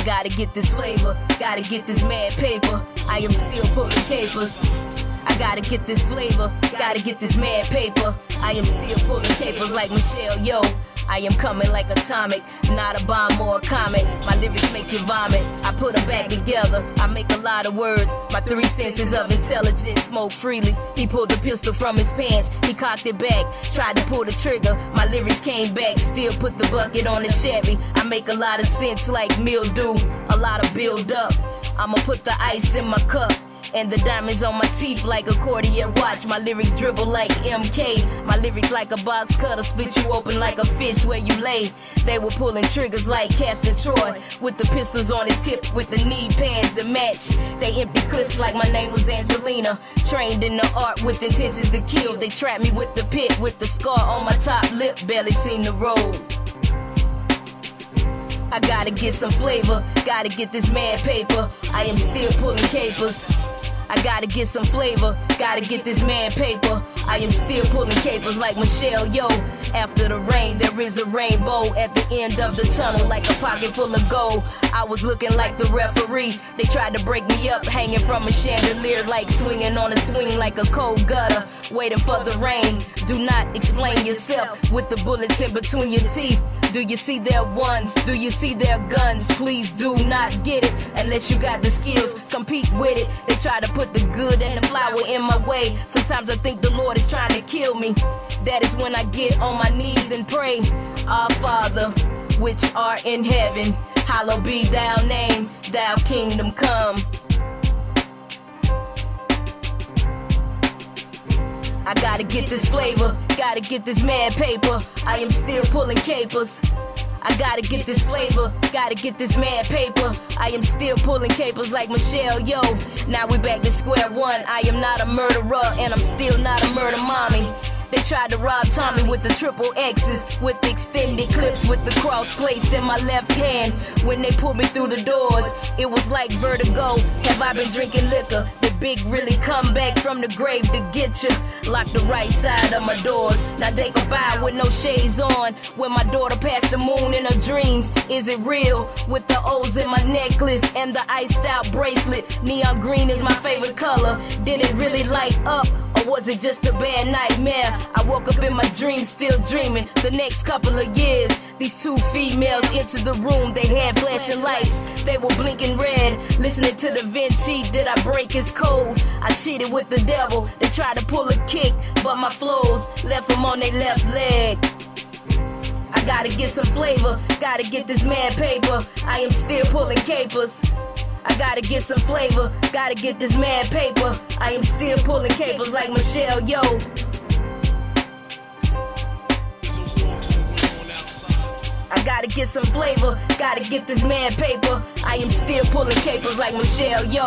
gotta get this flavor, gotta get this mad paper. I am still pulling capers. I gotta get this flavor, gotta get this mad paper. I am still pulling capers like Michelle, yo. I am coming like atomic, not a bomb or a comet. My lyrics make you vomit, I put them back together. I make a lot of words, my 3 senses of intelligence smoke freely. He pulled the pistol from his pants, he cocked it back, tried to pull the trigger. My lyrics came back, still put the bucket on the Chevy. I make a lot of sense like mildew, a lot of build up. I'ma put the ice in my cup and the diamonds on my teeth like accordion watch. My lyrics dribble like MK. My lyrics like a box cutter, split you open like a fish where you lay. They were pulling triggers like Castor Troy, with the pistols on his tip, with the knee pads to match. They empty clips like my name was Angelina. Trained in the art with intentions to kill. They trapped me with the pit, with the scar on my top lip. Barely seen the road. I gotta get some flavor, gotta get this mad paper. I am still pulling capers. I gotta get some flavor, gotta get this mad paper. I am still pulling capers like Michelle, yo. After the rain, there is a rainbow at the end of the tunnel, like a pocket full of gold. I was looking like the referee. They tried to break me up, hanging from a chandelier, like swinging on a swing like a cold gutter, waiting for the rain. Do not explain yourself with the bullets in between your teeth. Do you see their ones? Do you see their guns? Please do not get it unless you got the skills. Compete with it. They try to put the good and the flower in my way. Sometimes I think the Lord is trying to kill me. That is when I get on my knees and pray. Our Father, which art in heaven, hallowed be thy name, thy kingdom come. I gotta get this flavor, gotta get this mad paper. I am still pulling capers. I gotta get this flavor, gotta get this mad paper. I am still pulling capers like Michelle, yo. Now we back to square one. I am not a murderer and I'm still not a murder mommy. They tried to rob Tommy with the triple X's, with the extended clips, with the cross placed in my left hand. When they pulled me through the doors, it was like vertigo. Have I been drinking liquor? The big really come back from the grave to get you. Lock the right side of my doors. Now they go by with no shades on. When my daughter passed the moon in her dreams, is it real? With the O's in my necklace and the iced out bracelet. Neon green is my favorite color. Did it really light up? Or was it just a bad nightmare? I woke up in my dreams still dreaming. The next couple of years, these 2 females entered the room. They had flashing lights, they were blinking red. Listening to Da Vinci, did I break his code? I cheated with the devil. They tried to pull a kick, but my flows left them on their left leg. I gotta get some flavor, gotta get this mad paper. I am still pulling capers. I gotta get some flavor, gotta get this mad paper. I am still pulling capers like Michelle, yo. I gotta get some flavor, gotta get this mad paper. I am still pulling capers like Michelle, yo.